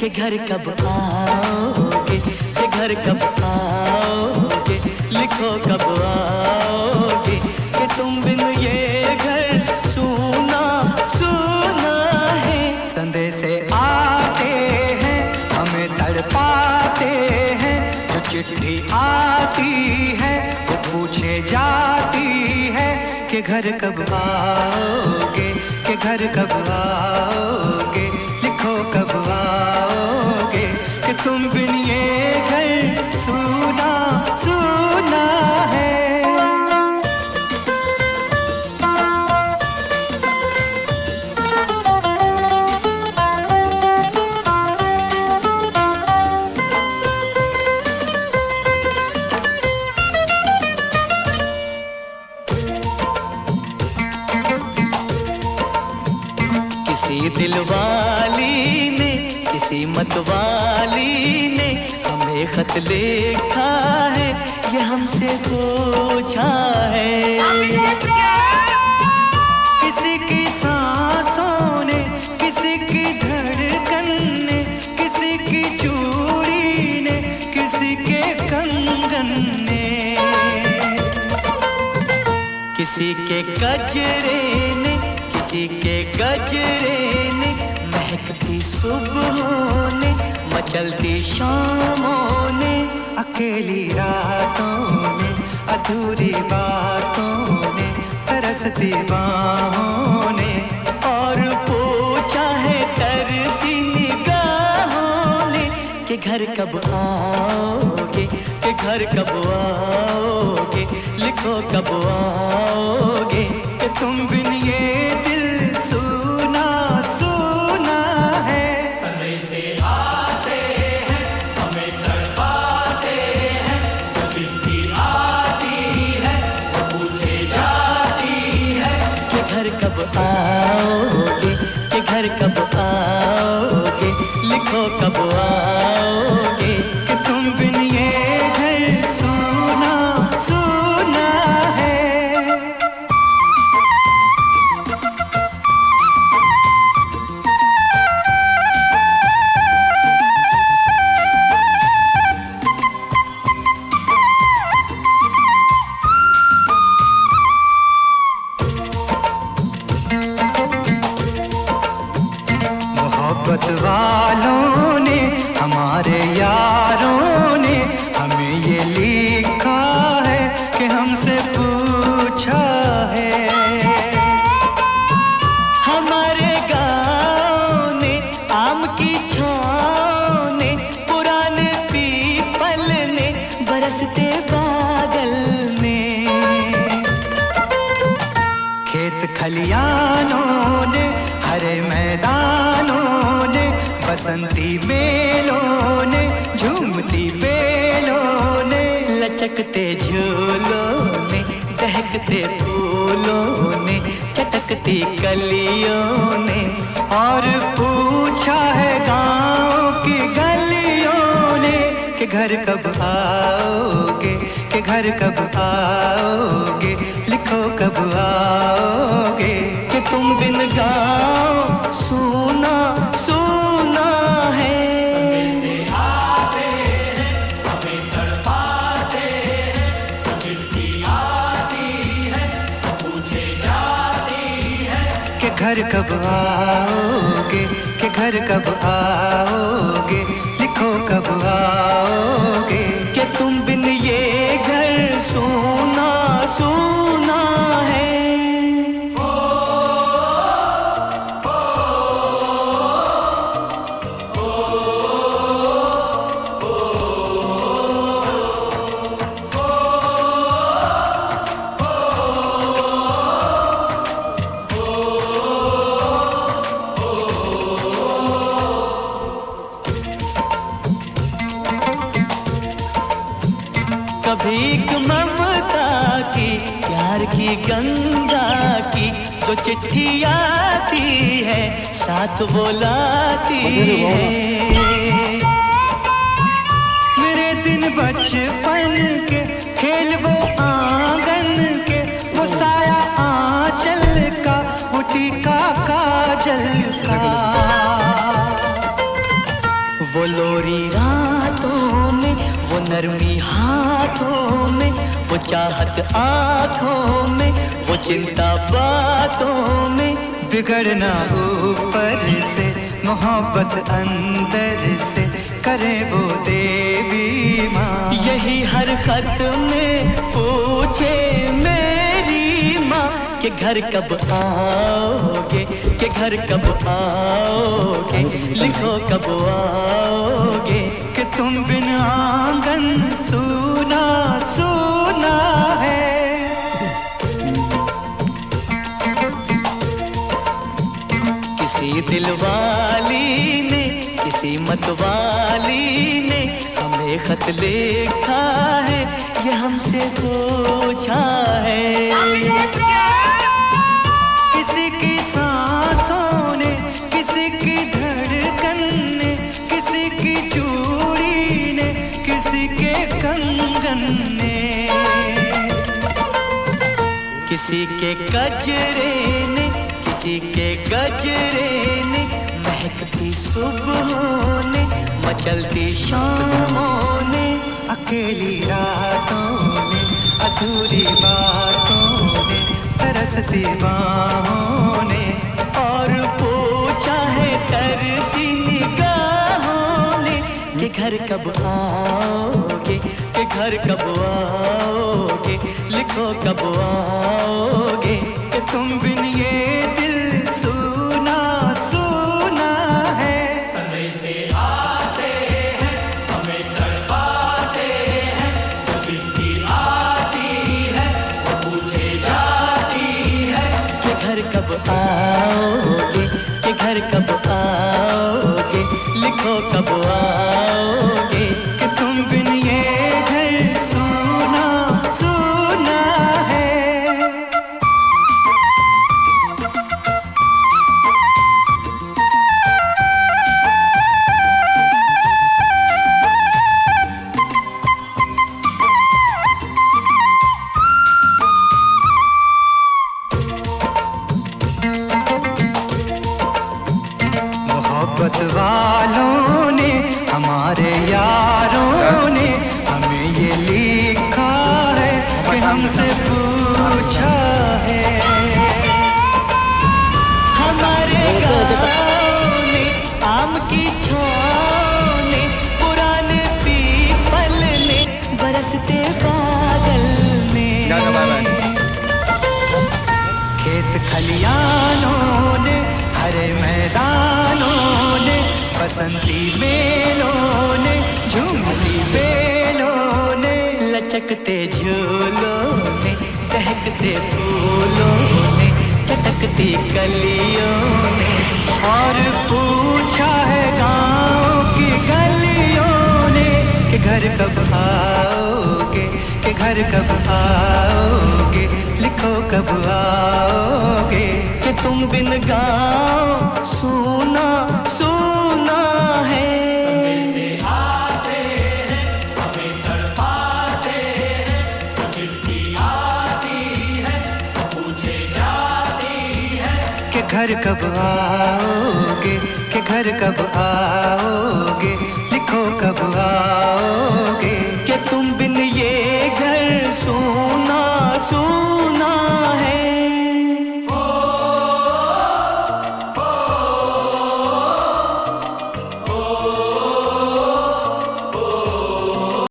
कि घर कब आओगे, कि घर कब आओगे, लिखो कब आओगे, कि तुम बिन ये घर सूना सूना है। संदेश आते हैं हमें तड़पाते हैं, जो चिट्ठी आती है वो पूछे जाती है कि घर कब आओगे, कि घर कब आओगे, लिखो कब आओगे, कि तुम बिन ये घर सूना सूना है। किसी दिलवाली ने, किसी मतवाली ने हमें खत लिखा है, ये हमसे पूछा है। किसी की सांसों ने, किसी की धड़कन ने, किसी की चूड़ी ने, किसी के कंगन ने, किसी के गजरे ने, किसी के गजरे ने, महकती सुबहों ने, मचलती शामों ने, अकेली रातों ने, अधूरी बातों ने, तरसती बाहों ने, और पूछा है तरसी निगाहों ने कि घर कब आओगे, कि घर कब आओगे, लिखो कब आओगे, कि तुम बिन ये दिल सूना सूना है। समय से आते हैं हमें तड़पाते हैं, जो चिट्ठी आती है वो पूछे जाती है कि घर कब आओगे, कि घर कब आओगे, लिखो कब आओगे, कि तुम बिन ये घर सूना सूना है। मोहब्बत वालों ने, हमारे यारों ने हमें ये लिखा है कि हमसे पूछा है। हमारे गाँव ने, आम की छाँव ने, पुराने पीपल ने, बरसते बादल ने, खेत खलियानों ने, हरे मैदानों ने, बसंती मेलों ने, झूमती बेलों ने, लचकते झूलों ने, दहकते फूलों ने, चटकती कलियों ने, और पूछा है गाँव की गलियों ने कि घर कब आओगे, कि घर कब आओगे, लिखो कब आओगे, कि तुम बिन गाँव सूना सूना है। समय से आते हैं हमें तड़पाते हैं, जो चिट्ठी आती है वो पूछे जाती है कि घर कब आओगे, कि घर कब आओगे, लिखो कब आओगे, कि तुम बिन ये घर सूना सूना है। कभी एक ममता की, प्यार की गंगा की, जो चिट्ठी आती है साथ वो लाती है। मेरे दिन बचपन के खेल वो आंगन के, वो साया आंचल का, वो टीका काजल का, गर्मी हाथों में, वो चाहत आँखों में, वो चिंता बातों में, बिगड़ना ऊपर से, मोहब्बत अंदर से, करे वो देवी माँ। यही हर खत में पूछे मेरी माँ कि घर कब आओगे, कि घर कब आओगे, लिखो कब आओगे, कि तुम बिन आंगन सूना सूना है। किसी दिलवाली ने, किसी मतवाली ने हमें खत लिखा है, ये हमसे पूछा है। किसी की सांसों ने, किसी की धड़कन ने, किसी की चूड़ी ने, किसी के कंगन ने, किसी के गजरे ने, किसी के गजरे ने, महकती सुबहों ने, मचलती शामों ने, अकेली रातों ने, अधूरी बातों ने, तरसती बाहों ने, और पूछा है तरसी निगाहों ने कि घर कब आओगे, कि घर कब आओगे, लिखो कब आओगे, कि तुम बिन ये दिल सूना सूना है। समय से आते हैं, हमें तड़पाते हैं, जो चिट्ठी आती है वो पूछे जाती है कि घर कब आओगे, कि घर कब आओगे, लिखो कब आओगे, कि तुम बिन ये घर सूना सूना है। मोहब्बत वालों ने, हमारे यारों ने हमें ये लिखा है कि हमसे पूछा है। हमारे गाँव ने, आम की छाँव ने, पुराने पीपल ने, बरसते बादल ने, खेत खलियानों ने, हरे मैदानों ने, बसंती मेलों ने, झूमती बेलों ने, लचकते झूलों ने, दहकते फूलों ने, चटकती कलियों ने, और पूछा है गाँव की गलियों ने कि घर कब आओगे, कि घर कब आओगे, लिखो कब आओगे, कि तुम बिन गाँव सूना सूना है। समय से आते हैं, हमें तड़पाते हैं, जो चिट्ठी आती है वो पूछे जाती है कि घर कब आओगे, कि घर कब आओगे।